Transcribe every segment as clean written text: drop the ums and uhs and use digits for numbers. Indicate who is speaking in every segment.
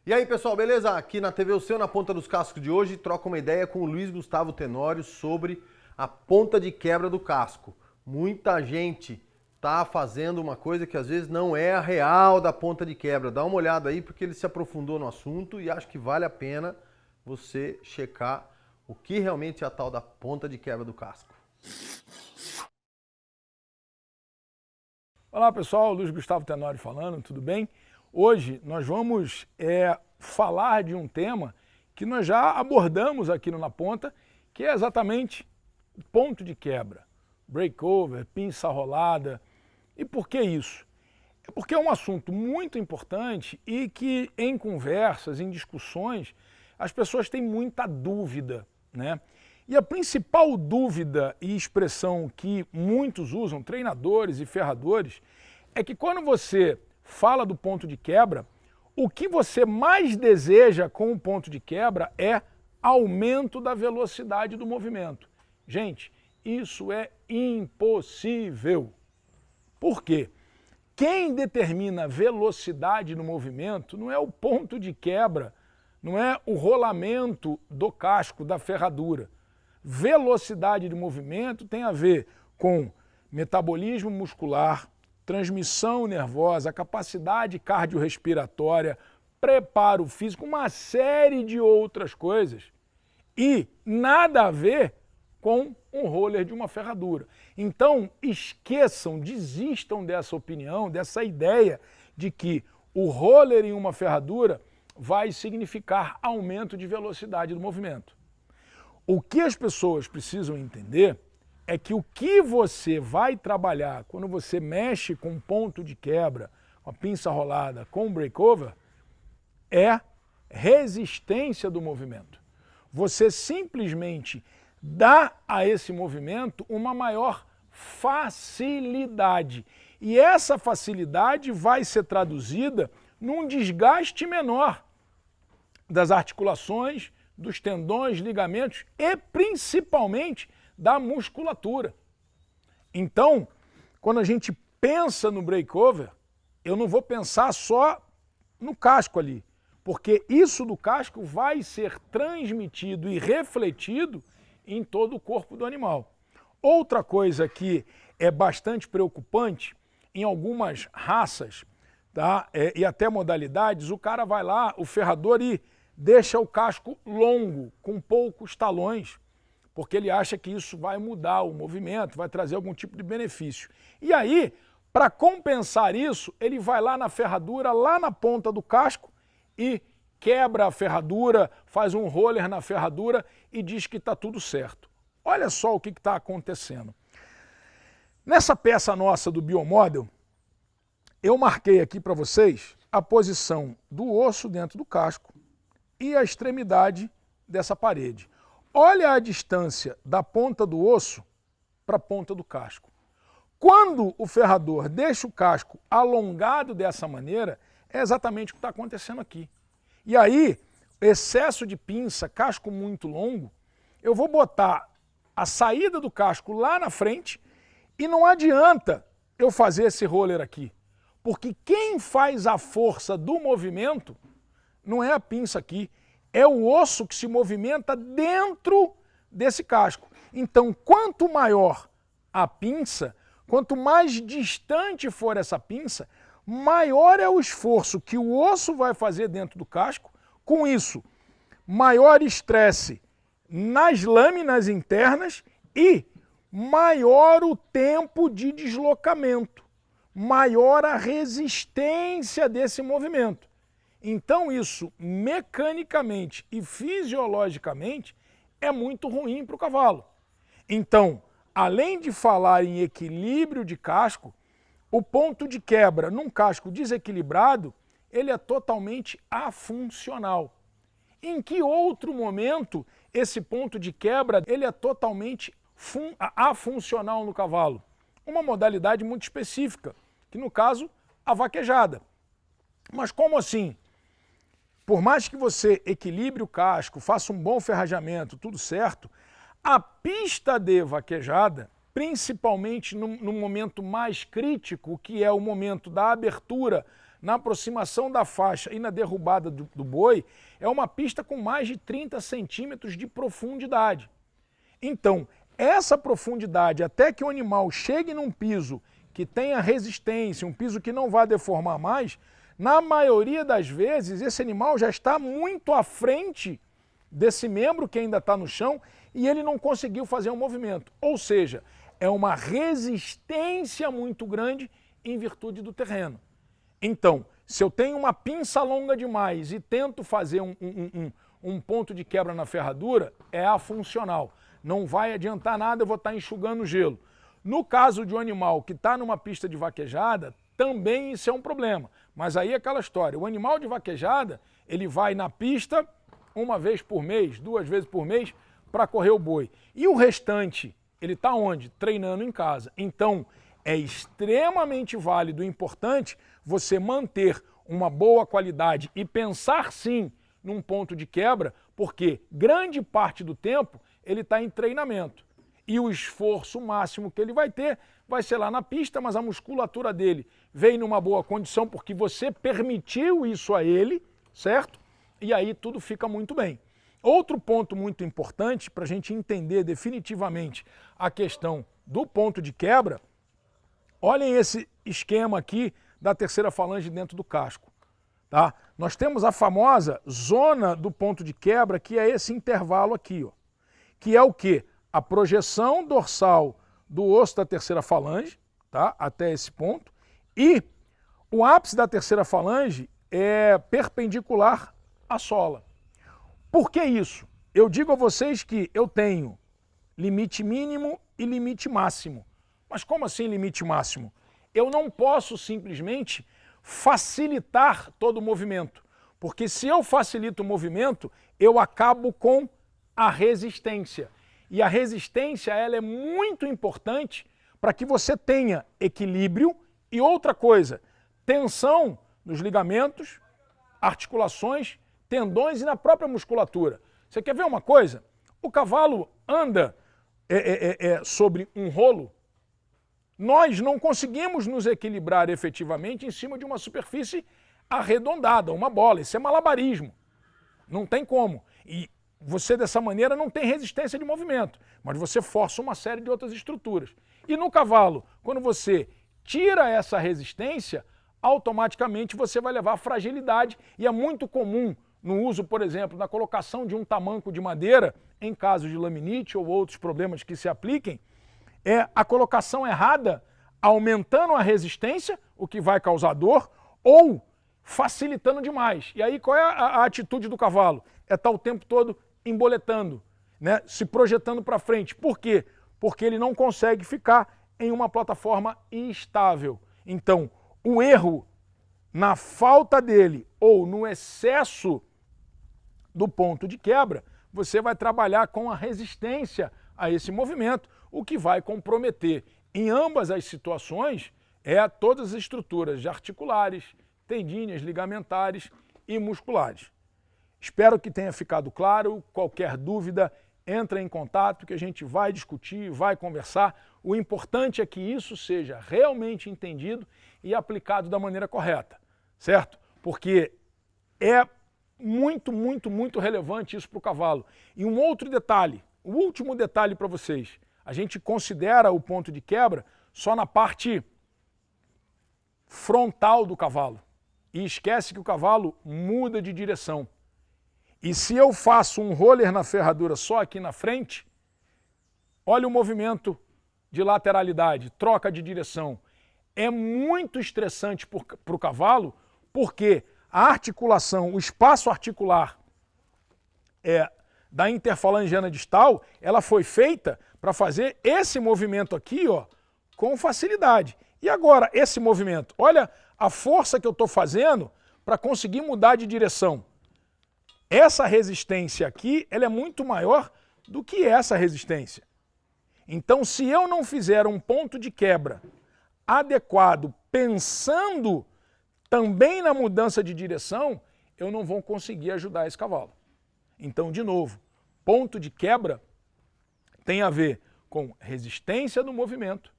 Speaker 1: E aí, pessoal, beleza? Aqui na TV O Seu, na Ponta dos Cascos de hoje, troca uma ideia com o Luiz Gustavo Tenório sobre a ponta de quebra do casco. Muita gente tá fazendo uma coisa que às vezes não é a real da ponta de quebra. Dá uma olhada aí porque ele se aprofundou no assunto e acho que vale a pena você checar o que realmente é a tal da ponta de quebra do casco.
Speaker 2: Olá pessoal, Luiz Gustavo Tenório falando, tudo bem? Hoje nós vamos falar de um tema que nós já abordamos aqui no Na Ponta, que é exatamente ponto de quebra, breakover, pinça rolada. E por que isso? É porque é um assunto muito importante e que em conversas, em discussões, as pessoas têm muita dúvida, né? E a principal dúvida e expressão que muitos usam, treinadores e ferradores, é que quando você fala do ponto de quebra, o que você mais deseja com o ponto de quebra é aumento da velocidade do movimento. Gente, isso é impossível. Por quê? Quem determina velocidade no movimento não é o ponto de quebra, não é o rolamento do casco, da ferradura. Velocidade de movimento tem a ver com metabolismo muscular, transmissão nervosa, capacidade cardiorrespiratória, preparo físico, uma série de outras coisas. E nada a ver com um roller de uma ferradura. Então, esqueçam, desistam dessa opinião, dessa ideia de que o roller em uma ferradura vai significar aumento de velocidade do movimento. O que as pessoas precisam entender é que o que você vai trabalhar quando você mexe com ponto de quebra, com a pinça rolada, com breakover, é resistência do movimento. Você simplesmente dá a esse movimento uma maior facilidade. E essa facilidade vai ser traduzida num desgaste menor das articulações, dos tendões, ligamentos e principalmente da musculatura. Então, quando a gente pensa no breakover, eu não vou pensar só no casco ali, porque isso do casco vai ser transmitido e refletido em todo o corpo do animal. Outra coisa que é bastante preocupante, em algumas raças, tá? E até modalidades, o cara vai lá, o ferrador, e deixa o casco longo, com poucos talões, porque ele acha que isso vai mudar o movimento, vai trazer algum tipo de benefício. E aí, para compensar isso, ele vai lá na ferradura, lá na ponta do casco e quebra a ferradura, faz um roller na ferradura e diz que está tudo certo. Olha só o que está acontecendo. Nessa peça nossa do Biomodel, eu marquei aqui para vocês a posição do osso dentro do casco e a extremidade dessa parede. Olha a distância da ponta do osso para a ponta do casco. Quando o ferrador deixa o casco alongado dessa maneira, é exatamente o que está acontecendo aqui. E aí, excesso de pinça, casco muito longo, eu vou botar a saída do casco lá na frente e não adianta eu fazer esse roller aqui. Porque quem faz a força do movimento não é a pinça aqui, é o osso que se movimenta dentro desse casco. Então, quanto maior a pinça, quanto mais distante for essa pinça, maior é o esforço que o osso vai fazer dentro do casco. Com isso, maior estresse nas lâminas internas e maior o tempo de deslocamento, maior a resistência desse movimento. Então isso, mecanicamente e fisiologicamente, é muito ruim para o cavalo. Então, além de falar em equilíbrio de casco, o ponto de quebra num casco desequilibrado, ele é totalmente afuncional. Em que outro momento esse ponto de quebra ele é totalmente afuncional no cavalo? Uma modalidade muito específica, que no caso, a vaquejada. Mas como assim? Por mais que você equilibre o casco, faça um bom ferrajamento, tudo certo, a pista de vaquejada, principalmente no momento mais crítico, que é o momento da abertura na aproximação da faixa e na derrubada do boi, é uma pista com mais de 30 centímetros de profundidade. Então, essa profundidade, até que o animal chegue num piso que tenha resistência, um piso que não vá deformar mais, na maioria das vezes esse animal já está muito à frente desse membro que ainda está no chão e ele não conseguiu fazer um movimento. Ou seja, é uma resistência muito grande em virtude do terreno. Então, se eu tenho uma pinça longa demais e tento fazer um ponto de quebra na ferradura, é afuncional. Não vai adiantar nada, eu vou estar enxugando gelo. No caso de um animal que está numa pista de vaquejada, também isso é um problema. Mas aí é aquela história, o animal de vaquejada, ele vai na pista uma vez por mês, 2 vezes por mês, para correr o boi. E o restante, ele está onde? Treinando em casa. Então, é extremamente válido e importante você manter uma boa qualidade e pensar sim num ponto de quebra, porque grande parte do tempo ele está em treinamento. E o esforço máximo que ele vai ter vai ser lá na pista, mas a musculatura dele vem numa boa condição porque você permitiu isso a ele, certo? E aí tudo fica muito bem. Outro ponto muito importante para a gente entender definitivamente a questão do ponto de quebra, olhem esse esquema aqui da terceira falange dentro do casco. Tá? Nós temos a famosa zona do ponto de quebra, que é esse intervalo aqui, ó, que é o quê? A projeção dorsal do osso da terceira falange, tá? Até esse ponto, e o ápice da terceira falange é perpendicular à sola. Por que isso? Eu digo a vocês que eu tenho limite mínimo e limite máximo. Mas como assim limite máximo? Eu não posso simplesmente facilitar todo o movimento, porque se eu facilito o movimento, eu acabo com a resistência. E a resistência ela é muito importante para que você tenha equilíbrio e outra coisa, tensão nos ligamentos, articulações, tendões e na própria musculatura. Você quer ver uma coisa? O cavalo anda sobre um rolo. Nós não conseguimos nos equilibrar efetivamente em cima de uma superfície arredondada, uma bola. Isso é malabarismo. Não tem como. E você, dessa maneira, não tem resistência de movimento, mas você força uma série de outras estruturas. E no cavalo, quando você tira essa resistência, automaticamente você vai levar fragilidade. E é muito comum no uso, por exemplo, na colocação de um tamanco de madeira, em caso de laminite ou outros problemas que se apliquem, é a colocação errada, aumentando a resistência, o que vai causar dor, ou facilitando demais. E aí qual é a atitude do cavalo? É estar o tempo todo emboletando, né? Se projetando para frente. Por quê? Porque ele não consegue ficar em uma plataforma instável. Então, o erro na falta dele ou no excesso do ponto de quebra, você vai trabalhar com a resistência a esse movimento, o que vai comprometer em ambas as situações todas as estruturas articulares, tendíneas, ligamentares e musculares. Espero que tenha ficado claro. Qualquer dúvida, entra em contato que a gente vai discutir, vai conversar. O importante é que isso seja realmente entendido e aplicado da maneira correta, certo? Porque é muito, muito, muito relevante isso para o cavalo. E um outro detalhe, o último detalhe para vocês, a gente considera o ponto de quebra só na parte frontal do cavalo e esquece que o cavalo muda de direção. E se eu faço um roller na ferradura só aqui na frente, olha o movimento de lateralidade, troca de direção. É muito estressante para o cavalo, porque a articulação, o espaço articular da interfalangiana distal, ela foi feita para fazer esse movimento aqui, ó, com facilidade. E agora, esse movimento, olha a força que eu estou fazendo para conseguir mudar de direção. Essa resistência aqui, ela é muito maior do que essa resistência. Então, se eu não fizer um ponto de quebra adequado, pensando também na mudança de direção, eu não vou conseguir ajudar esse cavalo. Então, de novo, ponto de quebra tem a ver com resistência do movimento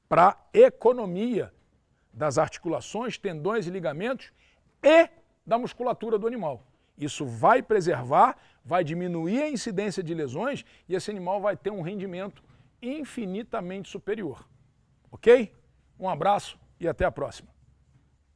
Speaker 2: para economia das articulações, tendões e ligamentos e da musculatura do animal. Isso vai preservar, vai diminuir a incidência de lesões e esse animal vai ter um rendimento infinitamente superior. Ok? Um abraço e até a próxima.